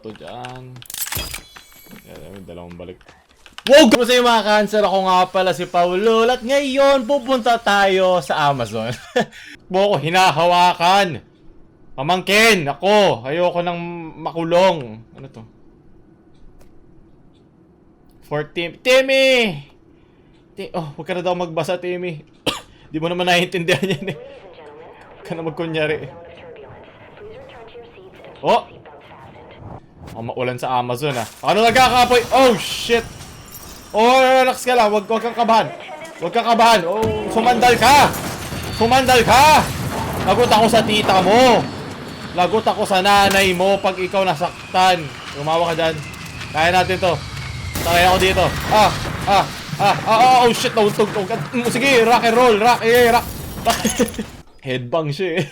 to dyan. Yan, dalawang balik. Wow! Kumusta yung mga cancer? Ako nga pala si Paulo. At ngayon, pupunta tayo sa Amazon. Buko, hinahawakan. Pamangkin, ako. Ayoko nang makulong. Ano to? For Timmy! Oh, huwag ka na daw magbasa, Timmy. Di mo naman naiintindihan yan eh. Huwag ka na magkunyari. Oh! Maulan sa Amazon ah. Ano nagkakapoy? Oh, shit! Oh, relax ka lang. Huwag kang kabahan. Huwag kang kabahan. Oh, sumandal ka! Sumandal ka! Lagot ako sa tita mo. Lagot ako sa nanay mo pag ikaw nasaktan. Lumawa ka dyan. Kaya natin to. Sakay ako dito. Oh, shit. Nauntog. Sige, rock and roll. Rock. Headbang siya eh.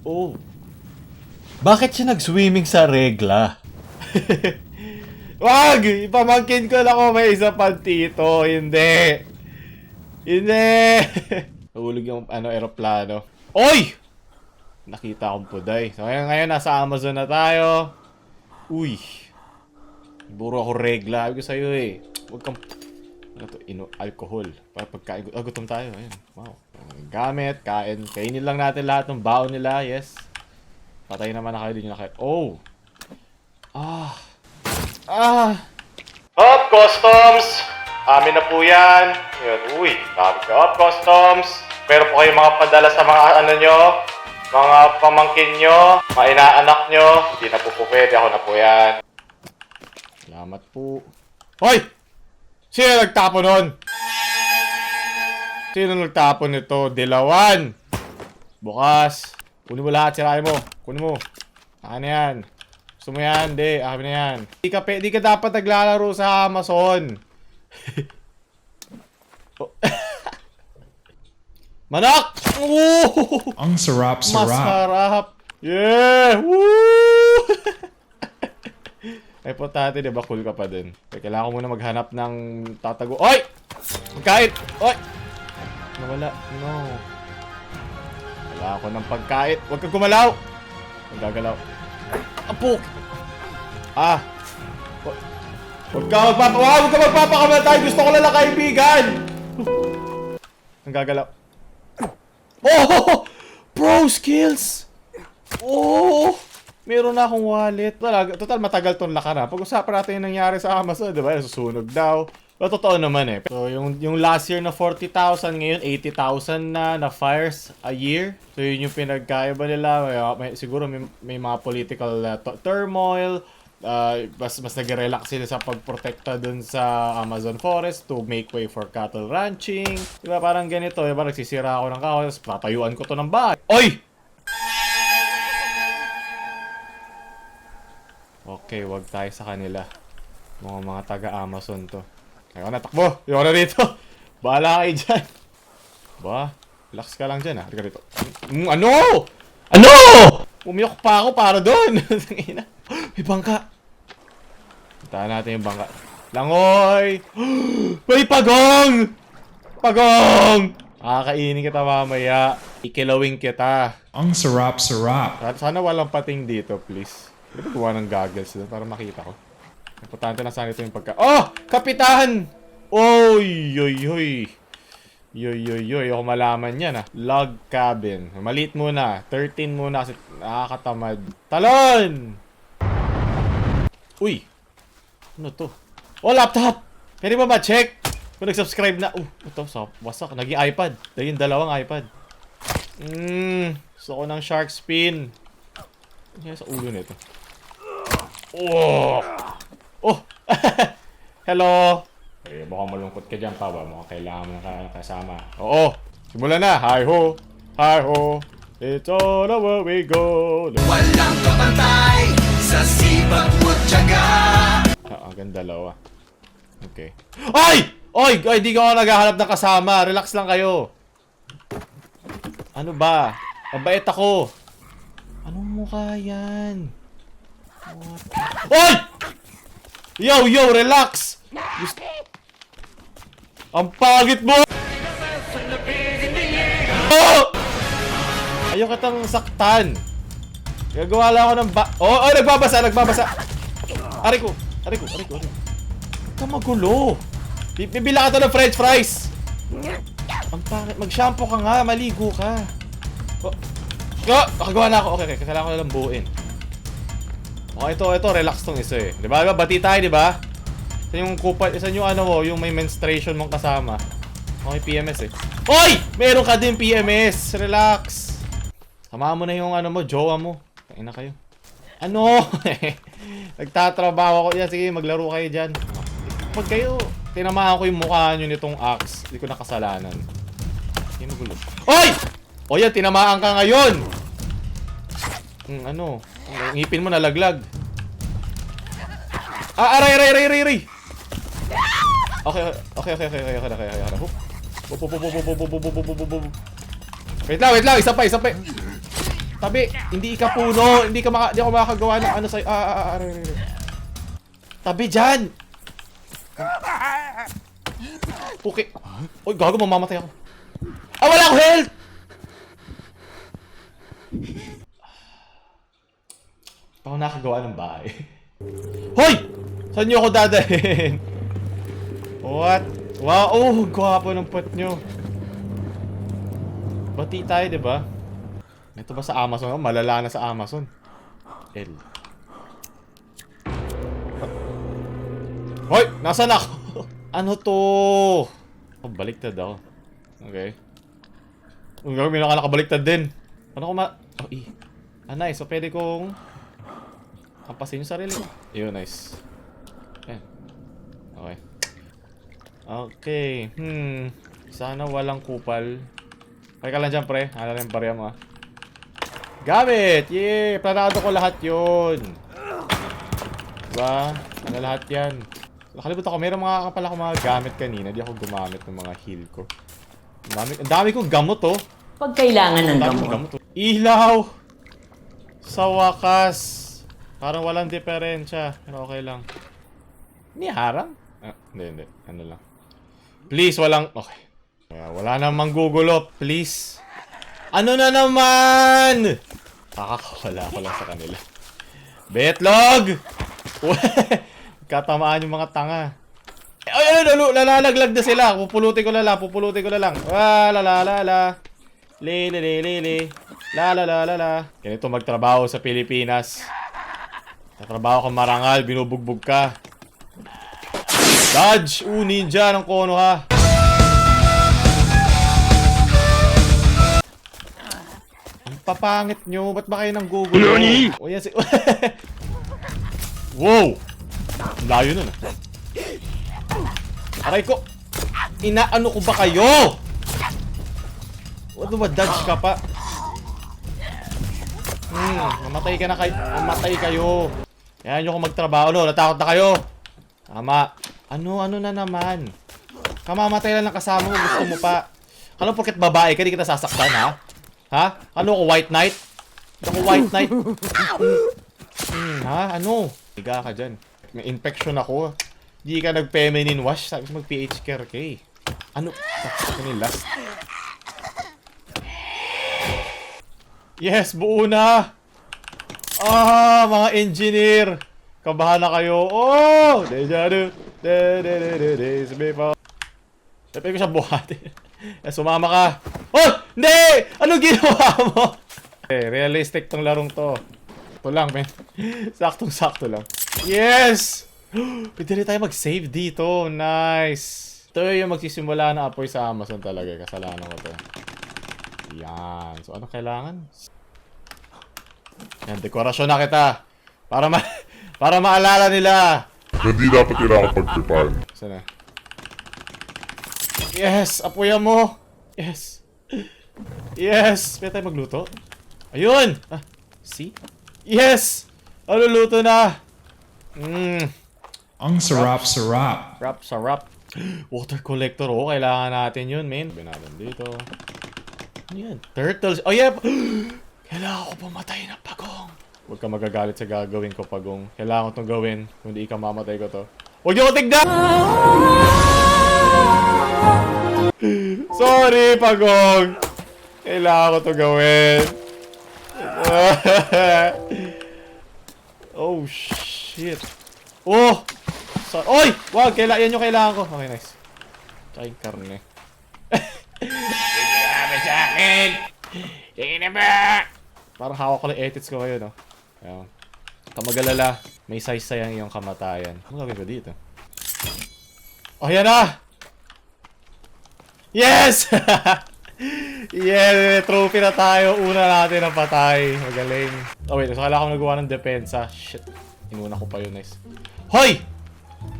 Oh. Bakit siya nag-swimming sa regla? Wag! Ipamangkin ko lang kung may isa pang tito. Hindi. Nahulog yung aeroplano. Oy! Nakita akong puday. So ngayon nasa Amazon na tayo. Uy. Buro ako regla. Sabi ko sa'yo eh. Huwag kang... Ano to? Alcohol. Para pagkain. Gutom tayo. Ayan. Wow. Gamit. Kain. Kainin lang natin lahat ng baon nila. Yes. Patay naman na kayo. Di nyo na kayo. Oh. Hop, customs. Amin na po yan. Yun. Uy. Hop, customs. Pero po kayo mga padala sa mga ano nyo. Mga pamangkin nyo. Mga inaanak nyo. Hindi na po pwede. Ako na po yan. Salamat po. Hoy! Sino nagtapon nun? Sino nagtapon nito? Dilawan! Bukas. Kunin mo lahat, sirahin mo. Kunin mo. Akin na yan. Gusto mo yan? Hindi. Akin na yan. Di ka dapat naglalaro sa Amazon. Oh. Manak! Ooh! Ang sarap. Masarap. Yeah! Woo! Ay, importante, diba? Cool ka pa din. Kailangan ko muna maghanap ng tatago. Oy! Magkain! Oy! Nawala. No. Wala ako ng pagkain. Huwag kang gumalaw! Huwag gagalaw. Apo! Huwag ka magpapakamatay! Gusto ko lang kaibigan! Ang gagalaw. Oh! Pro skills! Oh! Meron na akong wallet. Total matagal tong lakaran. Pag-usapan natin yung nangyari sa Amazon, di ba? Susunog daw. Pero totoo naman eh. So, yung last year na 40,000, ngayon 80,000 na fires a year. So, yun yung pinagkaiba nila. Siguro may mga political turmoil. Mas nag-relax sila sa pagprotekta dun sa Amazon forest to make way for cattle ranching. Diba? Parang ganito. Diba? Nagsisira ako ng kahoy. Papayuan ko to ng bahay. Oy! Okay, wag tayo sa kanila. Mga taga-Amazon to. Ayoko na, takbo! Ayoko na rito! Bahala kayo dyan! Ba? Relax ka lang dyan ha. Halika rito. Ano? Ano? Umiyok pa ako para doon! May bangka! Puntahan natin yung bangka. Langoy! May pagong! Pagong! Kakainin kita mamaya. Ikilawin kita. Ang sarap. Sana walang pating dito, please. Pwede gawa ng goggles doon para makita ko. Importante lang sana ito yung pagka... Oh! Kapitan! Oy! Ako malaman yan ah. Log cabin. Maliit muna. 13 muna kasi nakakatamad. Talon! Uy! Ano to? Oh, laptop! Pwede ba ma-check? Kung nag-subscribe na... ito, wasak. Naging iPad. Naging dalawang iPad. Gusto ko ng shark spin. Ano sa ulo nito? Oh! Hello! Eh, mukhang malungkot ka dyan pa ba? Mukhang kailangan mo kasama. Oo! Simulan na! Hi-ho! Hi-ho! It's all over we go! Walang kapantay sa sipag mo tiyaga. Hanggang dalawa. Okay. Ay! Oy! Di ko ako naghahanap ng kasama. Relax lang kayo. Ano ba? Mabait ako. Anong mukha yan? Oy! Yo! Relax! Ang pagit mo! Oh! Ayaw kitang saktan. Gagawa lang ako ng oh, nagbabasa. Aray ko. Ka magulo. Bibila ka to ng french fries. Ang pangit. Mag-shampoo ka nga. Maligo ka. Nakagawa na ako. Okay. Kailangan ko na lang buuin. Okay, ito. Relax tong isa eh. Diba? Bati tayo, diba? Isa yung kupal. Isa yung ano mo. Yung may menstruation mong kasama. Okay, PMS eh. Hoy! Meron ka din PMS. Relax. Samahan mo na yung ano mo. Jowa mo. Tain na kayo. Ano? Nagtatrabaho ako. Yan, sige, maglaro kayo dyan. Pag kayo, tinamaan ko yung mukha nyo nitong axe. Hindi ko nakasalanan. Ginugulo. Oy! O yan, tinamaan ka ngayon! Ano? Ngipin mo nalaglag. Aray! Okay. Wait lang, isa pa. Tabi, hindi ka puno, hindi ako makakagawa ng ano sa'yo. Aray. Tabi dyan! Okay. Uy, gago, mamamatay ako. Wala akong health! Pa ako nakagawa ng bahay. Hoy! Saan nyo ako dadahin? What? Wow, oh, gwapo ng pot nyo. Bati tayo, diba? Ito ba sa Amazon? Oh, malala na sa Amazon. L. Hoy! Nasaan ako? Ano to? Oh, baliktad ako. Okay. May nakabaliktad din. Ano ko oh, nice. So, pwede kong kapasin yung sarili ko. Yun, nice. Ayan. Okay. Okay. Sana walang kupal. Okay ka lang dyan, pre. Hala lang yung barya mo, ah. Gamit! Yeah! Planado ko lahat yun. Diba? Ano lahat yan? Nakalimutan ko, mayroong mga kapala ko mga gamit kanina. Di ako gumamit ng mga heal ko. Ang dami kong gamot, oh. Pag kailangan ng gamot. Oh. Ilaw! Sa wakas. Parang walang diferensya. Pero okay lang. Hindi harang? Hindi. Ano lang. Please, walang... Okay. Wala namang gugulo. Please. Ano na naman? Kakakawala ko lang sa kanila. Betlog! Katamaan yung mga tanga. Ay, lalalaglag na sila. Pupulutin ko na lang. La. Li. La. Ganito magtrabaho sa Pilipinas. Tatrabaho ka marangal, binubugbog ka. Dodge! Ninja ng kono ha. Ang papangit nyo. Ba't ba kayo nang gugulo? O yan si... Wow! Layo nun ah. Aray ko! Inaano ko ba kayo? Ano ba? Dodge ka pa? Mamatay ka na kayo. Mamatay kayo. Kaya nyo kung magtrabaho. No, natakot na kayo. Tama. Ano na naman? Kamamatay lang ng kasama mo. Gusto mo pa. Ano porket babae ka? Di kita sasaktan ha? Ha? Ano ko? White Knight? Ako White Knight? Ha? Ano? Higa ka dyan. May infection ako. Di ka nag-feminine wash. Sabi ko mag-pH care ka eh. Ano? Ano yung last? Yes, buo na! Mga engineer! Kabahan na kayo. Oh! Dejadu! Pwede ko siya buhatin. Sumama ka. Oh! Hindi! Ano ginawa mo? Okay, realistic tong larong to. Ito lang, men. Saktong-sakto lang. Yes! Pwede rin tayo mag-save dito. Nice! Ito yung magsisimula na apoy sa Amazon talaga. Kasalanan ko to. Yan. So, ano kailangan? Yan, dekorasyon na kita. Para maalala nila. Hindi dapat kailangan pag-prepare. Sana. Yes! Apoyan mo! Yes! Yes! Pwede tayo magluto? Ayun! See? Yes! Ano luto na? Ang sarap. Sarap. Water collector. Oh, kailangan natin yun, men. Sabi natin dito. Ano yan? Turtles. Oh, yeah! Kailangan ko pumatay ng pagong. Huwag ka magagalit sa gagawin ko, pagong. Kailangan ko itong gawin. Kung di ka mamatay ko to. Huwag niyo ko tignan! Sorry, pagong. Kailangan ko itong gawin. Oh, shit. Oh! Oy! Wag! Yan yung kailangan ko. Okay, nice. Tsaka yung karne. Hindi sa akin! Hindi na ba? Parang hawak ko lang edits ko ngayon, no? Ayan. Kamagalala, may saysayang iyong kamatayan. Ano gagawin ko dito? Oh, yan na! Yes! Yeah, trophy na tayo. Una natin ang patay. Magaling. Oh wait, so kailangan ko nagawa ng depensa. Shit. Inuna ko pa yun, nice. Hoy!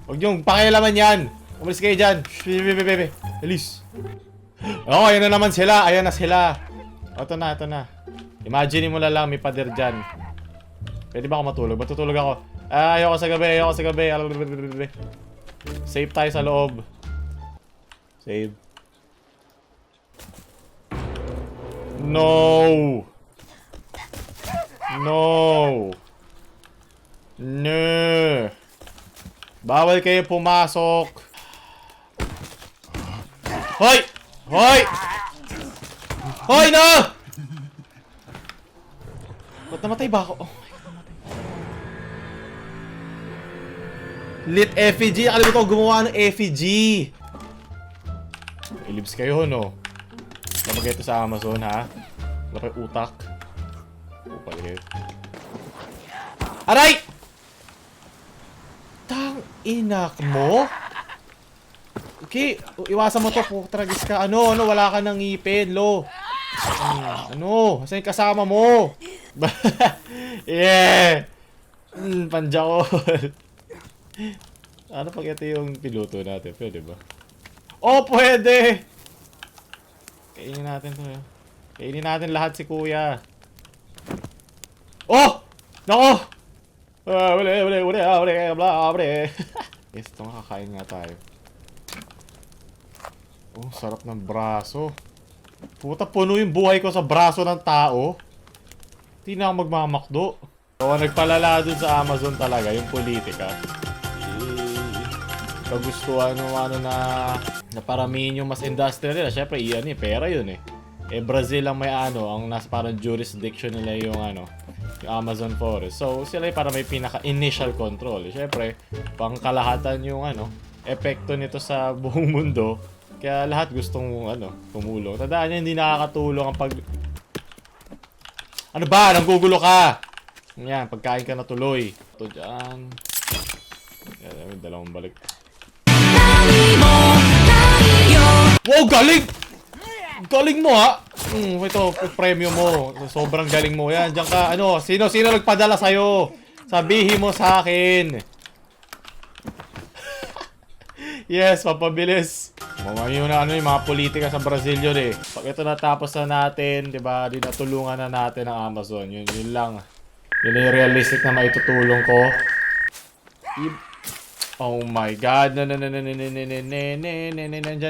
Huwag niyong pakialaman yan. Umalis kayo dyan. Bebe. Alis. Oh, ayan na naman sila. Ayan na sila. Ito na. Imagine mo na lang may pader dyan. Pwede ba ako matulog? Matutulog ako. Ayoko sa gabi. Save tayo sa loob. Save. No! Bawal kayo pumasok. Hoy! Hoy, no! Ba't namatay ba ako? Oh my God, namatay. Lit effigy. Nakalimutan ko gumawa ng effigy. Ilibs kayo, no? Napag ito sa Amazon, ha? Wala pa yung utak. Upal kayo. Aray! Tang inak mo? Okay, iwasan mo to. Tragis ka. Ano, wala ka ng ngipin, lo. Ano? Saan yung kasama mo? Yeah! Panjakol. Ano pag ito yung piloto natin? Pwede ba? Oh, pwede! Kainin natin to. Kainin natin lahat si kuya. Oh! Nako! Wala. Yes, ito nga, kakain nga tayo. Oh, sarap ng braso. Puta, puno yung buhay ko sa braso ng tao. Hindi na ako magmamakdo. So, nagpalala dun sa Amazon talaga, yung politika. Kagustuhan na paramihin yung mas industrial nila. Siyempre, pera yun eh. Brazil ang may ang nasa parang jurisdiction nila yung yung Amazon Forest. So, sila para may pinaka-initial control. Siyempre, pangkalahatan yung epekto nito sa buong mundo. Kaya lahat gustong tumulong. Tandaan nyo, hindi nakakatulong ang pag... Ano ba? Nanggugulo ka! Yan, pagkain ka na tuloy. Ito dyan. Yan, dalawang balik. Wow, galing! Galing mo, ha? Ito, premium mo. Sobrang galing mo. Yan, dyan ka. Sino nagpadala sa'yo? Sabihin mo sa akin. Yes, papabilis. Yung mga politika sa Brazil yun eh. Pag ito natapos na natin, diba, di natulungan na natin ang Amazon. Yun lang. Yun yung realistic na maitutulong ko. Oh my God. Nandyan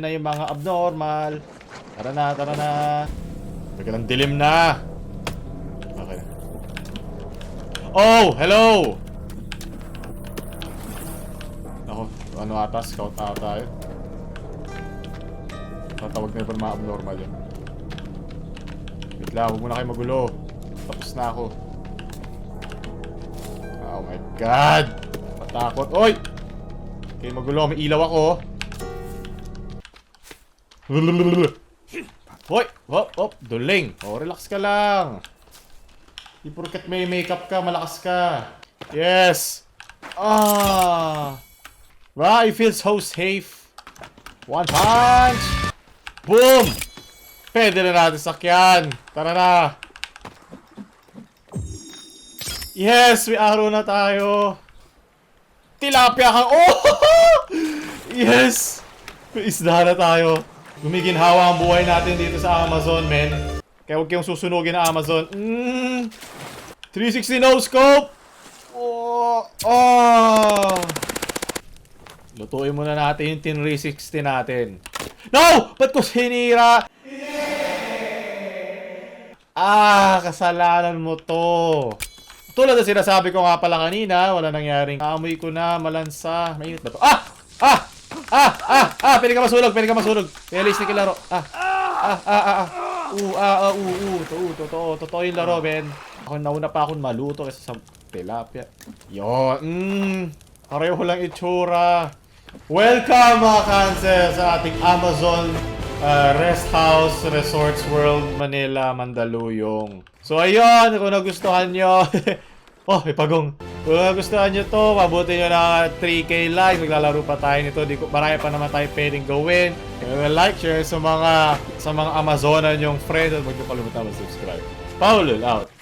na yung mga abnormal. Tara na. Biglang dilim na. Okay. Oh, hello! Ako, ata? Scout ata tayo. Tatawag na yung mga abnormal yun. Wait lang, huwag muna kayo magulo. Tapos na ako. Oh my God! Matakot. Oy! Okay, magulo. May ilaw ako. Hoy! Hop! Duling! Oh, relax ka lang. Di porket may makeup ka, malakas ka. Yes! Wow, I feel so safe. One punch! Boom! Pwede na natin sakyan. Tara na. Yes! May araw na tayo. Tilapia kang... Oh! Yes! May isda na tayo. Gumiginhawa ang buhay natin dito sa Amazon, men. Kaya huwag kayong susunugin na Amazon. 360 no scope! Lutuin muna natin yung 360 natin. No! Ba't ko sinira? Kasalanan mo to. Tulad na sinasabi ko nga pala kanina, wala nangyaring amoy ko na, malansa. Mainit ba to? Pwede ka masulog. Realistic yung laro. Totoo yung laro, Ben. Ako nauna pa akong maluto kaysa sa tilapia. Yun. Pareho lang itsura. Welcome mga kanser sa ating Amazon Rest House Resorts World Manila, Mandaluyong. So ayun, kung nagustuhan nyo oh, may pagong. Kung nagustuhan nyo to, mabuti nyo na 3K likes. Maglalaro pa tayo nito. Marami pa naman tayo pwedeng gawin. Like, share sa mga Amazonan yung friends. At huwag nyo kalimutan mag-subscribe. Paulul out.